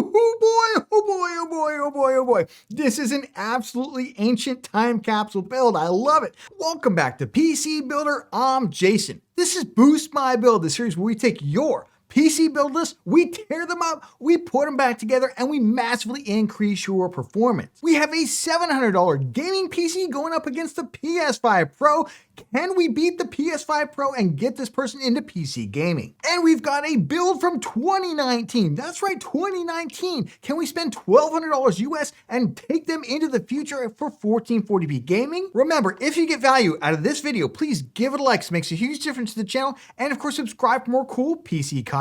boy, oh boy, oh boy, oh boy, oh boy. This is an absolutely ancient time capsule build. I love it. Welcome back to PC Builder. I'm Jason. This is Boost My Build, the series where we take your PC build lists, we tear them up, we put them back together, and we massively increase your performance. We have a $700 gaming PC going up against the PS5 Pro. Can we beat the PS5 Pro and get this person into PC gaming? And we've got a build from 2019. That's right, 2019. Can we spend $1,200 US and take them into the future for 1440p gaming? Remember, if you get value out of this video, please give it a like. It makes a huge difference to the channel. And of course, subscribe for more cool PC content.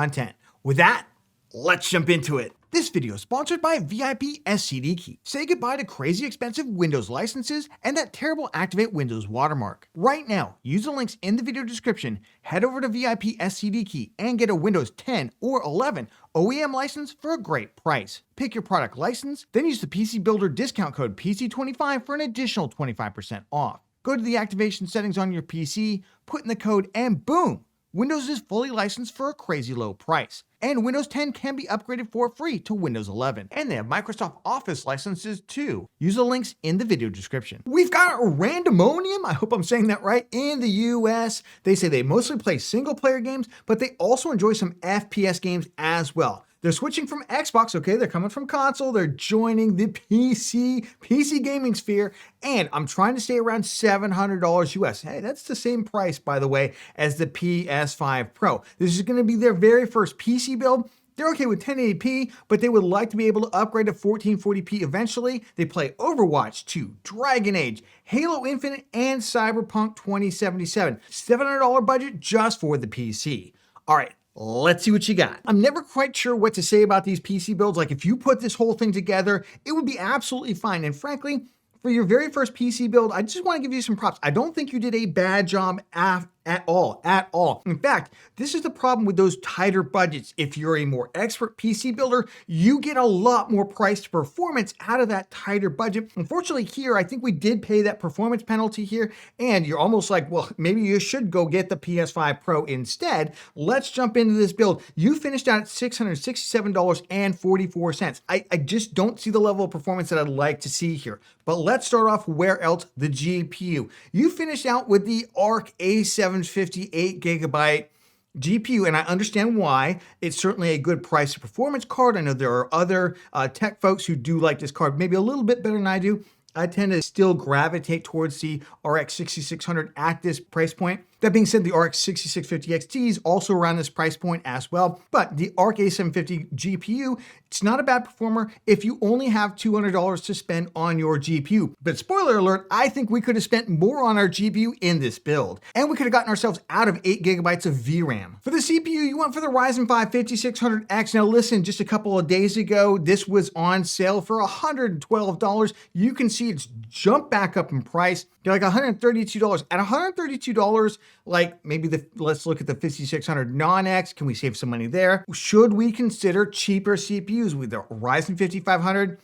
With that, let's jump into it. This video is sponsored by VIP SSD Key. Say goodbye to crazy expensive Windows licenses and that terrible Activate Windows watermark. Right now, use the links in the video description, head over to VIP SSD Key and get a Windows 10 or 11 OEM license for a great price. Pick your product license, then use the PC Builder discount code PC25 for an additional 25% off. Go to the activation settings on your PC, put in the code, and boom! Windows is fully licensed for a crazy low price. And Windows 10 can be upgraded for free to Windows 11. And they have Microsoft Office licenses too. Use the links in the video description. We've got Randomonium, I hope I'm saying that right, in the US. They say they mostly play single player games, but they also enjoy some FPS games as well. They're switching from Xbox, okay, they're coming from console, they're joining the PC gaming sphere, and I'm trying to stay around $700 US. Hey, that's the same price, by the way, as the PS5 Pro. This is gonna be their very first PC build. They're okay with 1080p, but they would like to be able to upgrade to 1440p eventually. They play Overwatch 2, Dragon Age, Halo Infinite, and Cyberpunk 2077. $700 budget just for the PC. All right. Let's see what you got. I'm never quite sure what to say about these PC builds. Like if you put this whole thing together, it would be absolutely fine. And frankly, for your very first PC build, I just want to give you some props. I don't think you did a bad job at all. In fact, this is the problem with those tighter budgets. If you're a more expert PC builder, you get a lot more price to performance out of that tighter budget. Unfortunately here, I think we did pay that performance penalty here, and you're almost like, well, maybe you should go get the PS5 Pro instead. Let's jump into this build. You finished out at $667.44. I just don't see the level of performance that I'd like to see here. But let's start off where else, the GPU. You finished out with the Arc A7 58GB GPU, and I understand why. It's certainly a good price to performance card. I know there are other tech folks who do like this card maybe a little bit better than I do. I tend to still gravitate towards the RX 6600 at this price point. That being said, the RX 6650 XT is also around this price point as well. But the Arc A750 GPU, it's not a bad performer if you only have $200 to spend on your GPU. But spoiler alert, I think we could have spent more on our GPU in this build. And we could have gotten ourselves out of 8GB of VRAM. For the CPU, you went for the Ryzen 5 5600X. Now listen, just a couple of days ago, this was on sale for $112. You can see it's jumped back up in price. They're like $132. At $132, like maybe let's look at the 5600 non-X. Can we save some money there? Should we consider cheaper CPUs with the Ryzen 5500?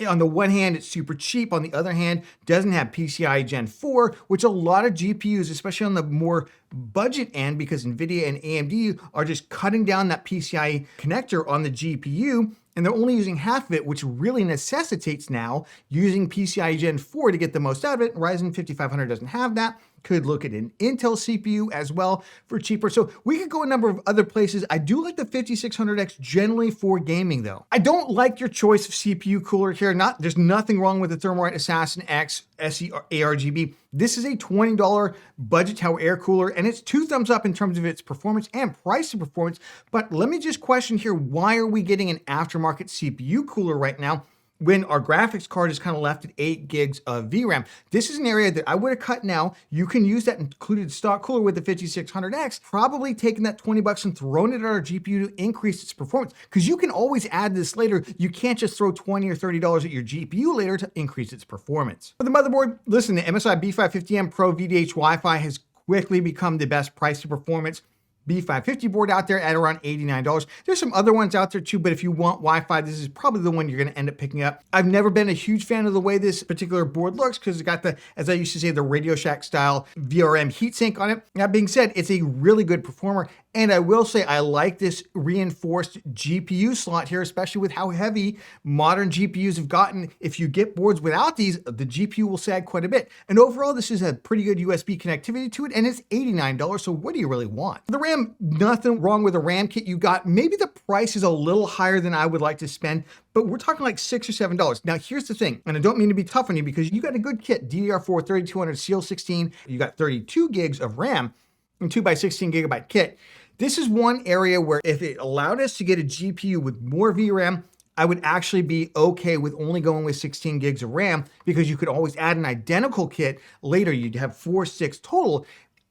On the one hand, it's super cheap. On the other hand, doesn't have PCIe Gen 4, which a lot of GPUs, especially on the more budget end, because NVIDIA and AMD are just cutting down that PCIe connector on the GPU, and they're only using half of it, which really necessitates now using PCIe Gen 4 to get the most out of it. Ryzen 5500 doesn't have that. Could look at an Intel CPU as well for cheaper. So we could go a number of other places. I do like the 5600X generally for gaming though. I don't like your choice of CPU cooler here. There's nothing wrong with the Thermalright Assassin X SE ARGB. This is a $20 budget tower air cooler, and it's 2 thumbs up in terms of its performance and price to performance. But let me just question here, why are we getting an aftermarket CPU cooler right now when our graphics card is kind of left at 8 gigs of VRAM? This is an area that I would have cut now. You can use that included stock cooler with the 5600X, probably taking that $20 and throwing it at our GPU to increase its performance, because you can always add this later. You can't just throw $20 or $30 at your GPU later to increase its performance. For the motherboard, listen, the MSI B550M Pro VDH Wi-Fi has quickly become the best price to performance B550 board out there at around $89. There's some other ones out there too, but if you want Wi-Fi, this is probably the one you're going to end up picking up. I've never been a huge fan of the way this particular board looks because it's got the, as I used to say, the Radio Shack style VRM heatsink on it. That being said, it's a really good performer. And I will say I like this reinforced GPU slot here, especially with how heavy modern GPUs have gotten. If you get boards without these, the GPU will sag quite a bit. And overall, this is a pretty good USB connectivity to it, and it's $89. So what do you really want? The RAM, nothing wrong with the RAM kit you got. Maybe the price is a little higher than I would like to spend, but we're talking like $6 or $7. Now, here's the thing, and I don't mean to be tough on you because you got a good kit, DDR4 3200 CL16, you got 32 gigs of RAM, and 2x16 gigabyte kit. This is one area where if it allowed us to get a GPU with more VRAM, I would actually be okay with only going with 16 gigs of RAM because you could always add an identical kit later. You'd have 4, 6 total.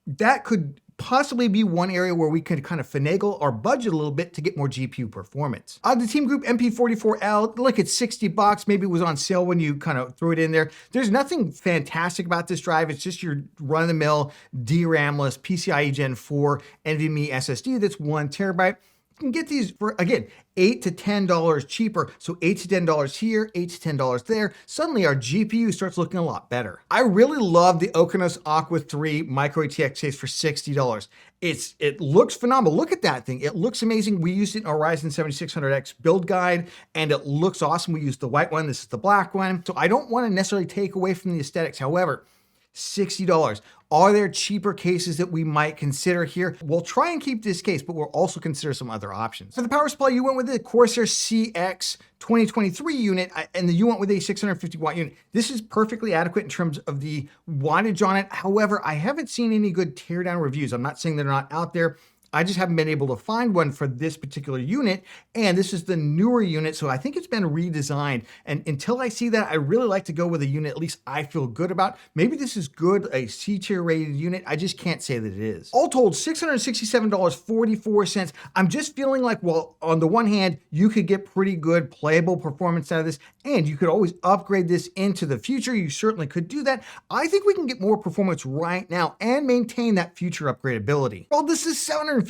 That could possibly be one area where we could kind of finagle our budget a little bit to get more GPU performance. The Team Group MP44L, look, it's $60. Maybe it was on sale when you kind of threw it in there. There's nothing fantastic about this drive. It's just your run-of-the-mill DRAM-less PCIe Gen 4 NVMe SSD that's 1 terabyte. You can get these for, again, $8 to $10 cheaper. So $8 to $10 here, $8 to $10 there. Suddenly our GPU starts looking a lot better. I really love the Okeanos Aqua 3 Micro ATX case for $60. It looks phenomenal. Look at that thing. It looks amazing. We used it in our Ryzen 7600X build guide, and it looks awesome. We used the white one. This is the black one. So I don't want to necessarily take away from the aesthetics. However, $60. Are there cheaper cases that we might consider here? We'll try and keep this case, but we'll also consider some other options. For the power supply, you went with the Corsair CX 2023 unit, and you went with a 650 watt unit. This is perfectly adequate in terms of the wattage on it. However, I haven't seen any good teardown reviews. I'm not saying they're not out there. I just haven't been able to find one for this particular unit. And this is the newer unit, so I think it's been redesigned. And until I see that, I really like to go with a unit at least I feel good about. Maybe this is good, a C-tier rated unit. I just can't say that it is. All told, $667.44. I'm just feeling like, well, on the one hand, you could get pretty good playable performance out of this, and you could always upgrade this into the future. You certainly could do that. I think we can get more performance right now and maintain that future upgradability. Well, this is $715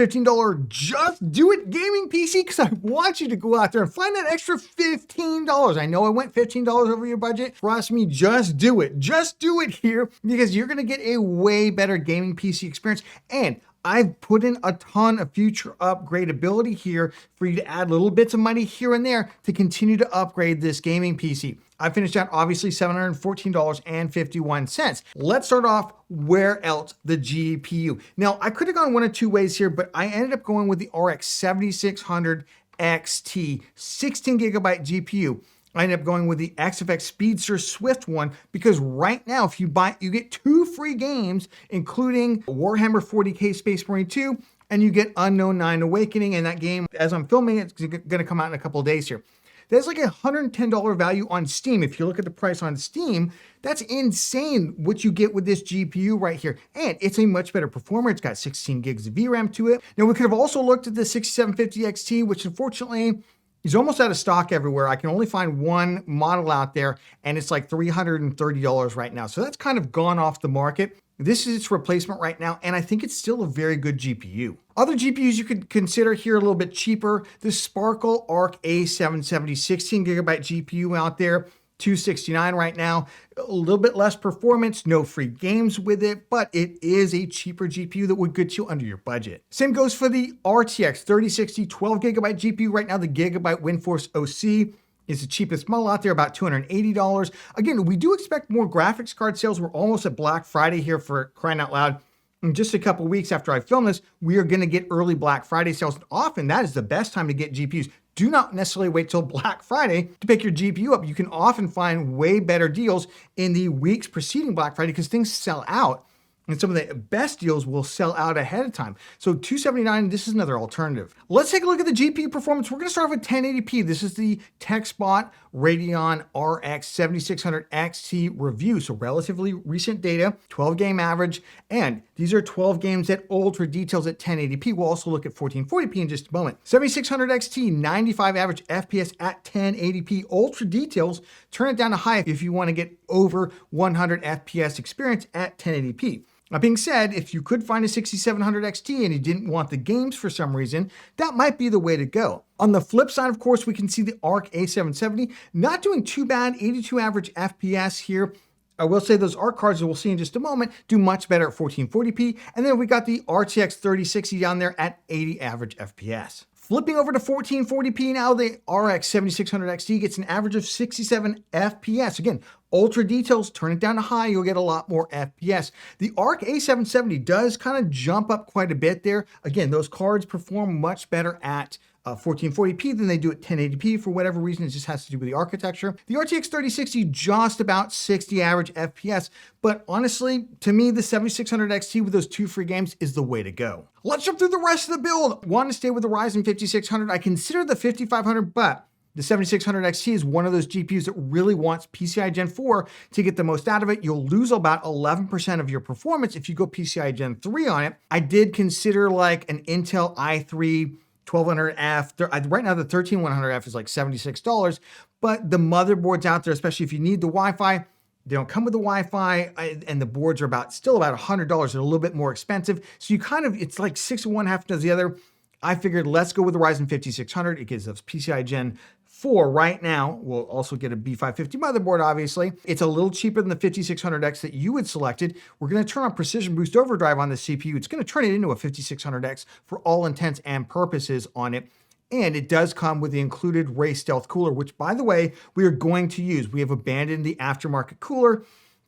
just do it gaming PC because I want you to go out there and find that extra $15. I know I went $15 over your budget. Trust me, just do it. Just do it here because you're going to get a way better gaming PC experience. And I've put in a ton of future upgradability here for you to add little bits of money here and there to continue to upgrade this gaming PC. I finished out obviously $714.51. Let's start off where else the GPU. Now I could have gone one of two ways here, but I ended up going with the RX 7600 XT 16 gigabyte GPU. I ended up going with the XFX Speedster Swift one because right now, if you buy, you get 2 free games, including Warhammer 40K Space Marine 2, and you get Unknown 9 Awakening. And that game, as I'm filming it, it's going to come out in a couple of days here. There's like a $110 value on Steam. If you look at the price on Steam, that's insane what you get with this GPU right here. And it's a much better performer. It's got 16 gigs of VRAM to it. Now, we could have also looked at the 6750 XT, which unfortunately is almost out of stock everywhere. I can only find one model out there, and it's like $330 right now. So that's kind of gone off the market. This is its replacement right now, and I think it's still a very good GPU. Other GPUs you could consider here a little bit cheaper. The Sparkle Arc A770 16 gigabyte GPU out there, $269 right now. A little bit less performance, no free games with it, but it is a cheaper GPU that would get you under your budget. Same goes for the RTX 3060 12 gigabyte GPU. Right now, the Gigabyte WindForce OC is the cheapest model out there, about $280. Again, we do expect more graphics card sales. We're almost at Black Friday here, for crying out loud. In just a couple weeks after I film this, we are going to get early Black Friday sales. Often that is the best time to get GPUs. Do not necessarily wait till Black Friday to pick your GPU up. You can often find way better deals in the weeks preceding Black Friday because things sell out. And some of the best deals will sell out ahead of time. So $279, this is another alternative. Let's take a look at the GPU performance. We're gonna start with 1080p. This is the TechSpot Radeon RX 7600 XT review. So relatively recent data, 12 game average. And these are 12 games at ultra details at 1080p. We'll also look at 1440p in just a moment. 7600 XT, 95 average FPS at 1080p. Ultra details, turn it down to high if you wanna get over 100 FPS experience at 1080p. That being said, if you could find a 6700 XT and you didn't want the games for some reason, that might be the way to go. On the flip side, of course, we can see the ARC A770 not doing too bad, 82 average FPS here. I will say those ARC cards that we'll see in just a moment do much better at 1440p. And then we got the RTX 3060 down there at 80 average FPS. Flipping over to 1440p now, the RX 7600 XT gets an average of 67 FPS. Again, ultra details, turn it down to high, you'll get a lot more FPS. The ARC A770 does kind of jump up quite a bit there. Again, those cards perform much better at 1440p than they do at 1080p for whatever reason. It just has to do with the architecture. The RTX 3060 just about 60 average FPS, but honestly, to me, the 7600 XT with those 2 free games is the way to go. Let's jump through the rest of the build. Want to stay with the Ryzen 5600? I consider the 5500, but the 7600 XT is one of those GPUs that really wants PCI Gen 4 to get the most out of it. You'll lose about 11% of your performance if you go PCI Gen 3 on it. I did consider like an Intel i3 1200F. Right now, the 13100F is like $76, but the motherboards out there, especially if you need the Wi-Fi, they don't come with the Wi-Fi, and the boards are still about $100. They're a little bit more expensive. So it's like 6 of one, half does the other. I figured let's go with the Ryzen 5600. It gives us PCI Gen 4 right now. We'll also get a B550 motherboard, obviously. It's a little cheaper than the 5600X that you had selected. We're going to turn on Precision Boost Overdrive on the CPU. It's going to turn it into a 5600X for all intents and purposes on it. And it does come with the included Ray Stealth cooler, which, by the way, we are going to use. We have abandoned the aftermarket cooler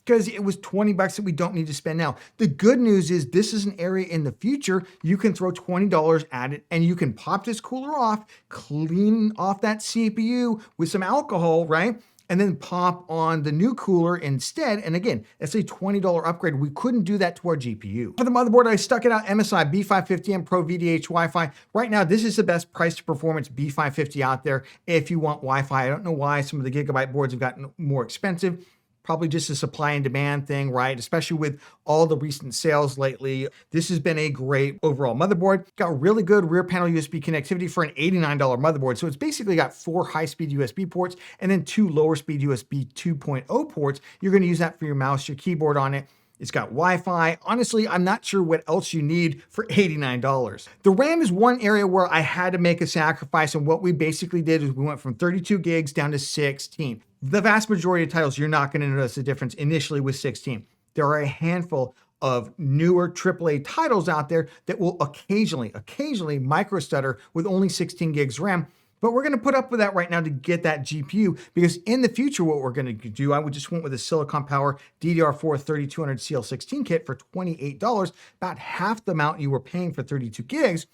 because it was $20 that we don't need to spend now. The good news is this is an area in the future you can throw $20 at it and you can pop this cooler off, clean off that CPU with some alcohol, right? And then pop on the new cooler instead. And again, that's a $20 upgrade. We couldn't do that to our GPU. For the motherboard, I stuck it out MSI B550M Pro VDH Wi-Fi. Right now, this is the best price to performance B550 out there if you want Wi-Fi. I don't know why some of the Gigabyte boards have gotten more expensive. Probably just a supply and demand thing, right? Especially with all the recent sales lately. This has been a great overall motherboard. Got really good rear panel USB connectivity for an $89 motherboard. So it's basically got 4 high-speed USB ports and then 2 lower-speed USB 2.0 ports. You're going to use that for your mouse, your keyboard on it. It's got Wi-Fi. Honestly, I'm not sure what else you need for $89. The RAM is one area where I had to make a sacrifice, and what we basically did is we went from 32 gigs down to 16. The vast majority of titles, you're not going to notice a difference initially with 16. There are a handful of newer AAA titles out there that will occasionally micro stutter with only 16 gigs RAM. But we're going to put up with that right now to get that GPU, because in the future, what we're going to do, I would just went with a Silicon Power DDR4 3200 CL16 kit for $28, about half the amount you were paying for 32 gigs.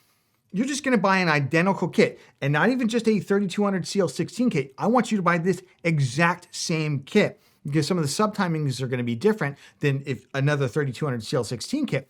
You're just going to buy an identical kit, and not even just a 3200 CL16 kit. I want you to buy this exact same kit, because some of the subtimings are going to be different than if another 3200 CL16 kit.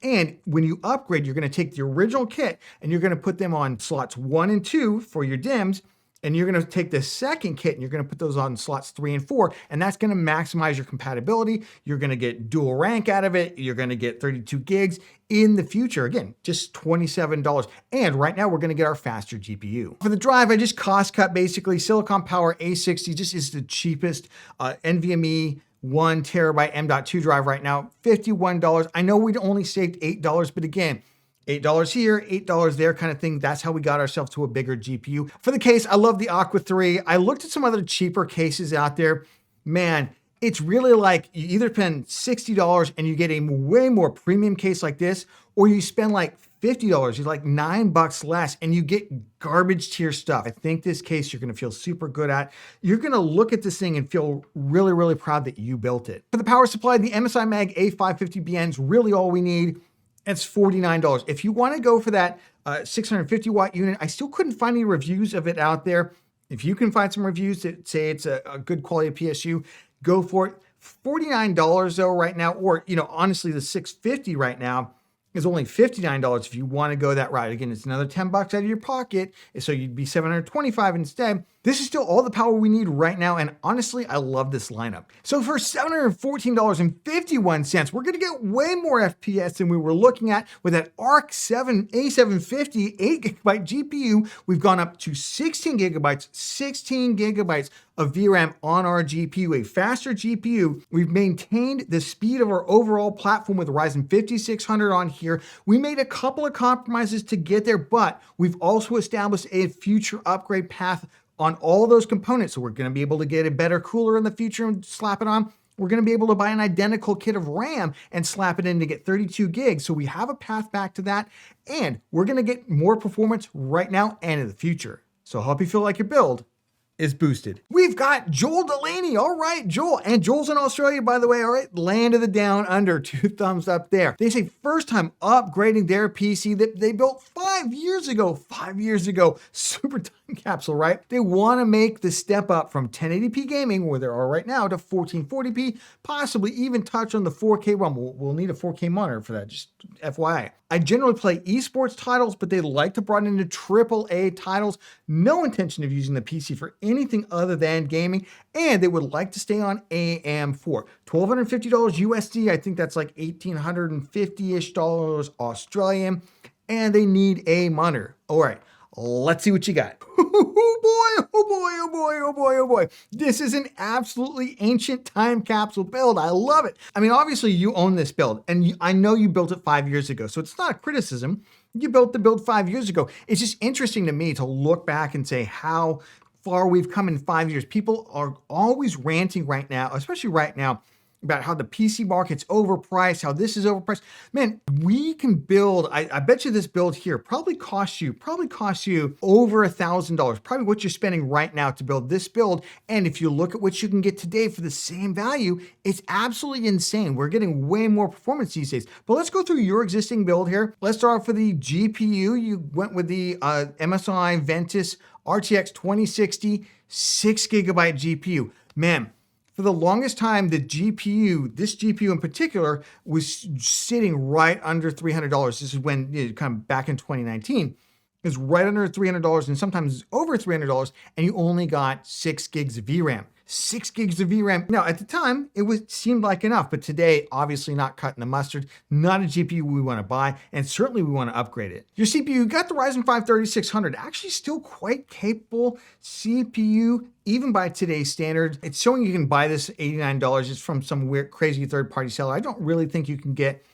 And when you upgrade, you're going to take the original kit and you're going to put them on slots 1 and 2 for your DIMMs. And you're going to take the second kit and you're going to put those on slots 3 and 4. And that's going to maximize your compatibility. You're going to get dual rank out of it. You're going to get 32 gigs in the future. Again, just $27. And right now we're going to get our faster GPU. For the drive, I just cost cut basically. Silicon Power A60 just is the cheapest NVMe 1 terabyte M.2 drive right now, $51. I know we'd only saved $8, but again, $8 here, $8 there kind of thing. That's how we got ourselves to a bigger GPU. For the case, I love the Aqua 3. I looked at some other cheaper cases out there. Man, it's really like you either spend $60 and you get a way more premium case like this, or you spend like $50, you're like $9 less and you get garbage tier stuff. I think this case you're gonna feel super good at. You're gonna look at this thing and feel really, really proud that you built it. For the power supply, the MSI Mag A550BN is really all we need. It's $49. If you wanna go for that 650 watt unit, I still couldn't find any reviews of it out there. If you can find some reviews that say it's a good quality PSU, go for it. $49 though right now, or honestly the 650 right now is only $59 if you want to go that route. Again, it's another $10 out of your pocket, so you'd be $725 instead. This is still all the power we need right now, and honestly, I love this lineup. So for $714.51, we're gonna get way more FPS than we were looking at with that Arc 7 A750 8GB GPU. We've gone up to 16 gigabytes of VRAM on our GPU, a faster GPU. We've maintained the speed of our overall platform with the Ryzen 5600 on here. We made a couple of compromises to get there, but we've also established a future upgrade path on all those components. So we're gonna be able to get a better cooler in the future and slap it on. We're gonna be able to buy an identical kit of RAM and slap it in to get 32 gigs. So we have a path back to that, and we're gonna get more performance right now and in the future. So I hope you feel like your build is boosted. We've got Joel Delaney. All right, Joel. And Joel's in Australia, by the way. All right, land of the down under, 2 thumbs up there. They say first time upgrading their PC that they built 5 years ago. 5 years ago. Super time capsule, right? They want to make the step up from 1080p gaming, where they are right now, to 1440p, possibly even touch on the 4K ROM. We'll need a 4K monitor for that, just FYI. I generally play esports titles, but they like to broaden into AAA titles. No intention of using the PC for anything other than gaming, and they would like to stay on AM4. $1,250 USD, I think that's like $1,850-ish Australian, and they need a monitor. All right, let's see what you got. Oh boy. This is an absolutely ancient time capsule build. I love it. I mean, obviously you own this build, and I know you built it 5 years ago, so it's not a criticism. You built the build 5 years ago. It's just interesting to me to look back and say how far we've come in 5 years. People are always ranting right now, especially right now, about how the PC market's overpriced, how this is overpriced. Man, we can build, I bet you this build here probably costs you over $1,000, probably what you're spending right now to build this build. And if you look at what you can get today for the same value, it's absolutely insane. We're getting way more performance these days. But let's go through your existing build here. Let's start off with the GPU. You went with the MSI Ventus RTX 2060 6GB GPU. Man, for the longest time, the GPU, this GPU in particular, was sitting right under $300. This is when, kind of back in 2019, it was right under $300 and sometimes over $300, and you only got 6 gigs of VRAM. 6 gigs of VRAM. Now, at the time, it seemed like enough, but today, obviously not cutting the mustard, not a GPU we want to buy, and certainly we want to upgrade it. Your CPU, got the Ryzen 5 3600, actually still quite capable CPU, even by today's standards. It's showing you can buy this $89. It's from some weird, crazy third-party seller. I don't really think you can get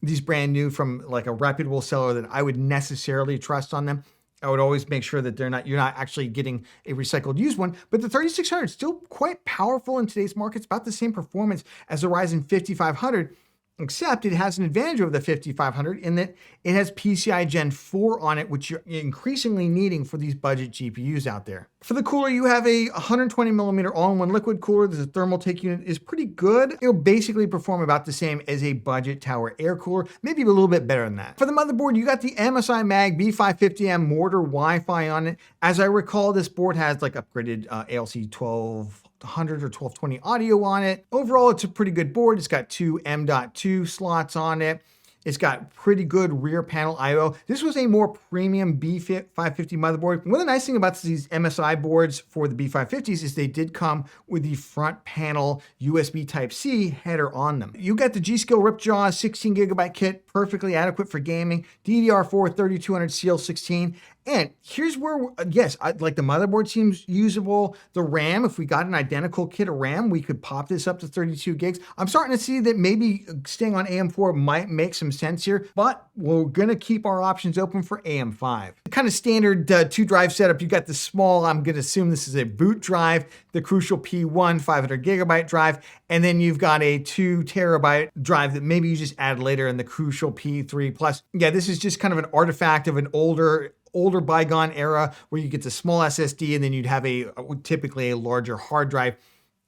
these brand new from like a reputable seller that I would necessarily trust on them. I would always make sure that you're not actually getting a recycled used one, but the 3600 is still quite powerful in today's market. It's about the same performance as the Ryzen 5500, except it has an advantage over the 5500 in that it has PCI Gen 4 on it, which you're increasingly needing for these budget GPUs out there. For the cooler, you have a 120 millimeter all-in-one liquid cooler. The thermal take unit is pretty good. It'll basically perform about the same as a budget tower air cooler, maybe a little bit better than that. For the motherboard, you got the MSI Mag B550M Mortar Wi-Fi on it. As I recall, this board has like upgraded ALC 1200 or 1220 audio on it. Overall, it's a pretty good board. It's got 2 M.2 slots on it. It's got pretty good rear panel I/O. This was a more premium B550 motherboard. One of the nice things about these MSI boards for the B550s is they did come with the front panel USB Type-C header on them. You got the G.Skill Ripjaw 16 gigabyte kit, perfectly adequate for gaming, DDR4 3200 CL16. And here's where, yes, like the motherboard seems usable. The RAM, if we got an identical kit of RAM, we could pop this up to 32 gigs. I'm starting to see that maybe staying on AM4 might make some sense here, but we're gonna keep our options open for AM5. Kind of standard 2-drive setup. You got the small, I'm gonna assume this is a boot drive, the Crucial P1 500 gigabyte drive, and then you've got a 2 terabyte drive that maybe you just add later in the Crucial P3 Plus. Yeah, this is just kind of an artifact of an older bygone era where you get the small SSD and then you'd have typically a larger hard drive.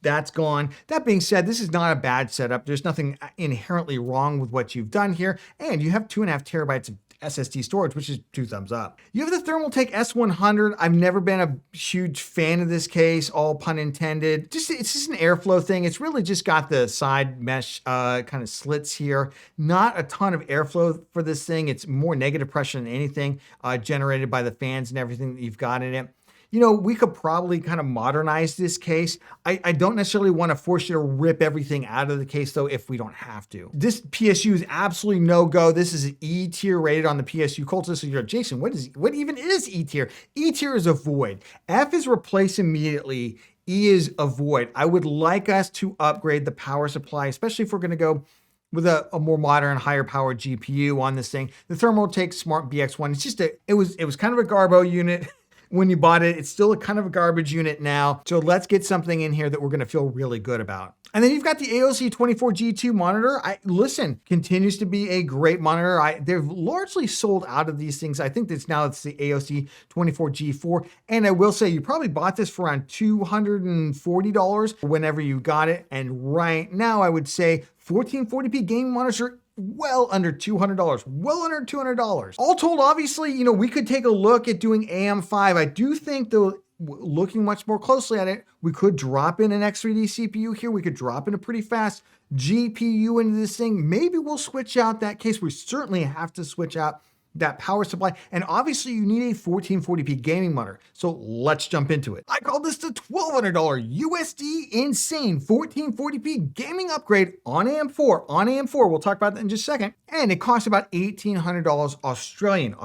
That's gone. That being said, this is not a bad setup. There's nothing inherently wrong with what you've done here. And you have 2.5 terabytes of SSD storage, which is 2 thumbs up. You have the Thermaltake S100. I've never been a huge fan of this case, all pun intended. It's just an airflow thing. It's really just got the side mesh kind of slits here. Not a ton of airflow for this thing. It's more negative pressure than anything generated by the fans and everything that you've got in it. we could probably kind of modernize this case. I don't necessarily want to force you to rip everything out of the case though, if we don't have to. This PSU is absolutely no go. This is an E tier rated on the PSU cult list. So you're like, Jason, what even is E tier? E tier is a void. F is replace immediately. E is a void. I would like us to upgrade the power supply, especially if we're going to go with a more modern, higher powered GPU on this thing. The Thermaltake Smart BX1, it's just it was kind of a garbo unit when you bought it. It's still a kind of a garbage unit now. So let's get something in here that we're going to feel really good about. And then you've got the AOC 24G2 monitor. Listen, continues to be a great monitor. They've largely sold out of these things. I think it's the AOC 24G4. And I will say, you probably bought this for around $240 whenever you got it. And right now, I would say 1440p gaming monitors are well under $200, well under $200. All told, obviously, we could take a look at doing AM5. I do think though, looking much more closely at it, we could drop in an X3D CPU here. We could drop in a pretty fast GPU into this thing. Maybe we'll switch out that case. We certainly have to switch out that power supply. And obviously you need a 1440p gaming monitor. So let's jump into it. I call this the $1,200 USD insane 1440p gaming upgrade on AM4. On AM4, we'll talk about that in just a second. And it costs about $1,800 Australian.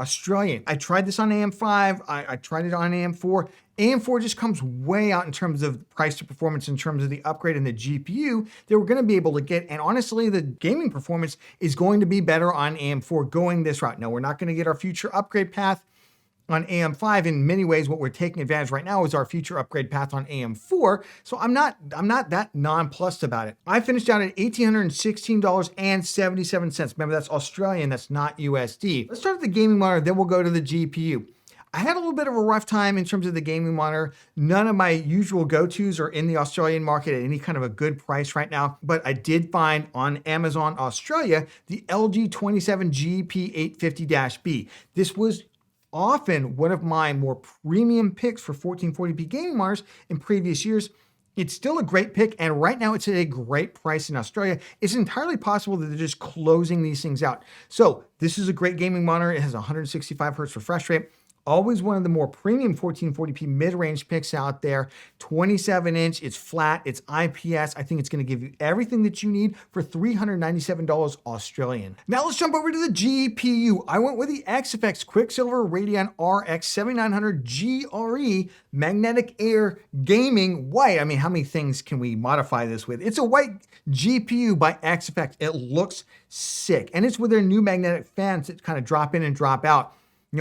I tried this on AM5. I tried it on AM4. AM4 just comes way out in terms of price to performance, in terms of the upgrade and the GPU that we're going to be able to get. And honestly, the gaming performance is going to be better on AM4 going this route. Now, we're not going to get our future upgrade path on AM5. In many ways, what we're taking advantage right now is our future upgrade path on AM4. So I'm not that nonplussed about it. I finished out at $1,816.77. Remember, that's Australian, that's not USD. Let's start with the gaming monitor, then we'll go to the GPU. I had a little bit of a rough time in terms of the gaming monitor. None of my usual go-tos are in the Australian market at any kind of a good price right now, but I did find on Amazon Australia, the LG 27GP850-B. This was often one of my more premium picks for 1440p gaming monitors in previous years. It's still a great pick, and right now it's at a great price in Australia. It's entirely possible that they're just closing these things out. So this is a great gaming monitor. It has 165 hertz refresh rate. Always one of the more premium 1440p mid-range picks out there. 27-inch, it's flat, it's IPS. I think it's going to give you everything that you need for $397 Australian. Now let's jump over to the GPU. I went with the XFX Quicksilver Radeon RX 7900 GRE Magnetic Air Gaming White. I mean, how many things can we modify this with? It's a white GPU by XFX. It looks sick, and it's with their new magnetic fans that kind of drop in and drop out.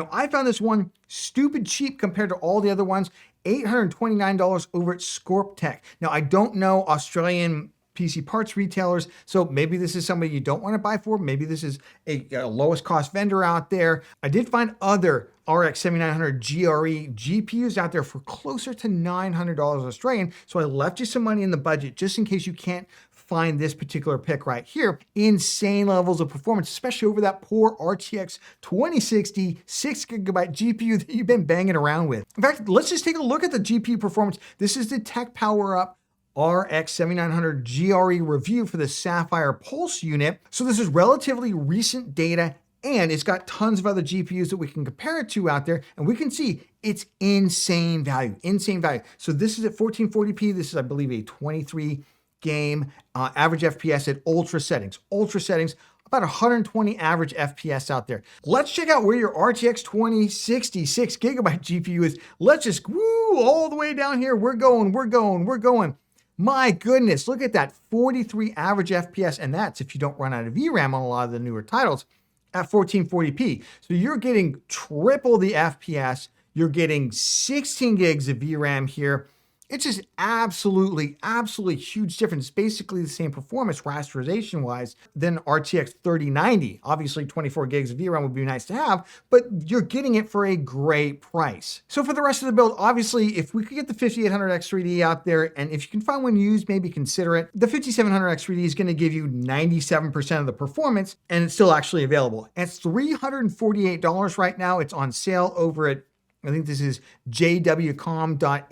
I found this one stupid cheap compared to all the other ones, $829 over at Scorp Tech. Now, I don't know Australian PC parts retailers, so maybe this is somebody you don't want to buy for. Maybe this is a lowest cost vendor out there. I did find other RX 7900 GRE GPUs out there for closer to $900 Australian, so I left you some money in the budget just in case you can't find this particular pick right here. Insane levels of performance, especially over that poor RTX 2060 6GB GPU that you've been banging around with. In fact, let's just take a look at the GPU performance. This is the Tech Power Up RX 7900 GRE review for the Sapphire Pulse unit. So this is relatively recent data, and it's got tons of other GPUs that we can compare it to out there, and we can see it's insane value, insane value. So this is at 1440p. This is, I believe, a 23 game average FPS at ultra settings, about 120 average FPS out there. Let's check out where your RTX 2060 6GB GPU is. Let's just woo all the way down here. We're going. My goodness, look at that 43 average FPS, and that's if you don't run out of VRAM on a lot of the newer titles at 1440p. So you're getting triple the FPS. You're getting 16 gigs of VRAM here. It's just absolutely huge difference. It's basically the same performance rasterization wise than RTX 3090. Obviously 24 gigs of VRAM would be nice to have, but you're getting it for a great price. So for the rest of the build, obviously if we could get the 5800X3D out there, and if you can find one used, maybe consider it. The 5700X3D is gonna give you 97% of the performance, and it's still actually available. And it's $348 right now. It's on sale over at, I think this is jwcom.au.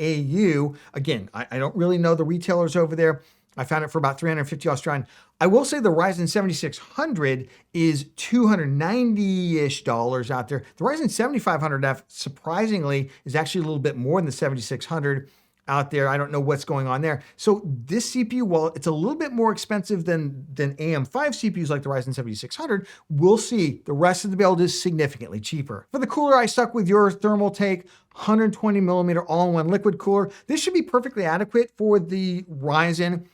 Again, I don't really know the retailers over there, I found it for about 350 Australian. I will say the Ryzen 7600 is $290-ish out there. The Ryzen 7500F, surprisingly, is actually a little bit more than the 7600 out there. I don't know what's going on there. So this CPU, while it's a little bit more expensive than AM5 CPUs like the Ryzen 7600, we'll see the rest of the build is significantly cheaper. For the cooler, I stuck with your Thermaltake 120 millimeter all-in-one liquid cooler. This should be perfectly adequate for the Ryzen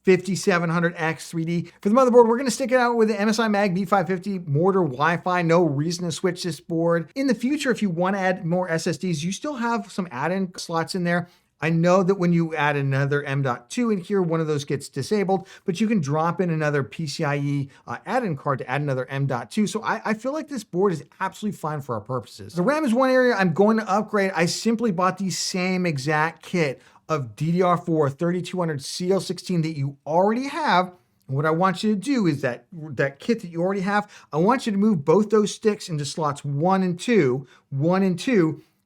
5700X 3D. For the motherboard, we're going to stick it out with the MSI Mag B550 Mortar Wi-Fi. No reason to switch this board. In the future, if you want to add more SSDs, you still have some add-in slots in there. I know that when you add another M.2 in here, one of those gets disabled, but you can drop in another PCIe add-in card to add another M.2. So I feel like this board is absolutely fine for our purposes. The RAM is one area I'm going to upgrade. I simply bought the same exact kit of DDR4 3200 CL16 that you already have. And what I want you to do is that kit that you already have, I want you to move both those sticks into slots 1 and 2,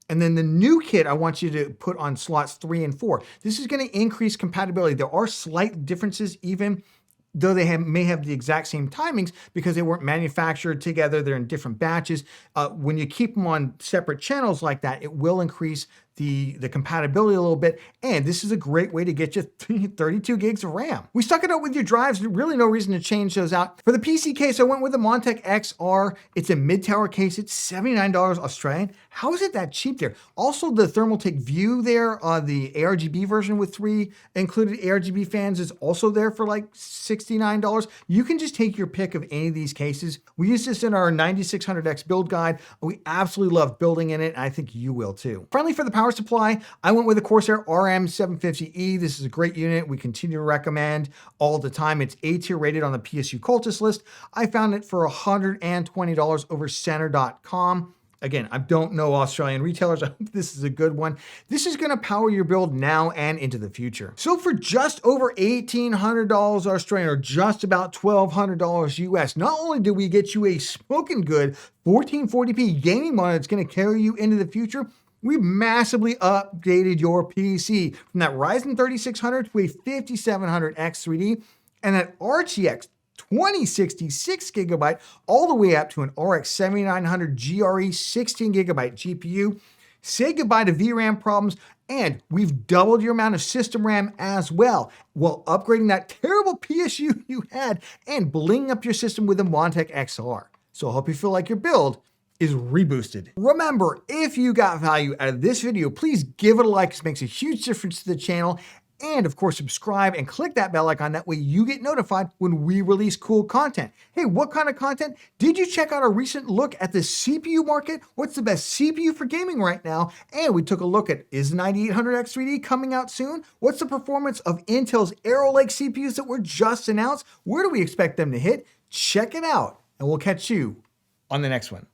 and then the new kit, I want you to put on slots 3 and 4. This is going to increase compatibility. There are slight differences, even though they may have the exact same timings because they weren't manufactured together. They're in different batches. When you keep them on separate channels like that, it will increase the compatibility a little bit. And this is a great way to get you 32 gigs of RAM. We stuck it out with your drives. Really no reason to change those out. For the PC case, I went with the Montech XR. It's a mid-tower case. It's $79 Australian. How is it that cheap there? Also, the Thermaltake View there, the ARGB version with 3 included ARGB fans is also there for like $69. You can just take your pick of any of these cases. We used this in our 9600X build guide. We absolutely love building in it. And I think you will too. Finally, for the power supply, I went with the Corsair RM750E. This is a great unit. We continue to recommend all the time. It's A tier rated on the PSU Cultist list. I found it for $120 over center.com. Again, I don't know Australian retailers. I hope this is a good one. This is going to power your build now and into the future. So for just over $1,800 Australian, or just about $1,200 US, not only do we get you a smoking good 1440p gaming monitor that's going to carry you into the future, we massively updated your PC from that Ryzen 3600 to a 5700X 3D and that RTX 2060 6GB all the way up to an RX 7900 GRE 16GB GPU. Say goodbye to VRAM problems, and we've doubled your amount of system RAM as well, while upgrading that terrible PSU you had and blinging up your system with a Montech XR. So I hope you feel like your build is reboosted. Remember, if you got value out of this video, please give it a like. It makes a huge difference to the channel. And of course, subscribe and click that bell icon. That way you get notified when we release cool content. Hey, what kind of content? Did you check out our recent look at the CPU market? What's the best CPU for gaming right now? And we took a look at, is the 9800X 3D coming out soon? What's the performance of Intel's Arrow Lake CPUs that were just announced? Where do we expect them to hit? Check it out, and we'll catch you on the next one.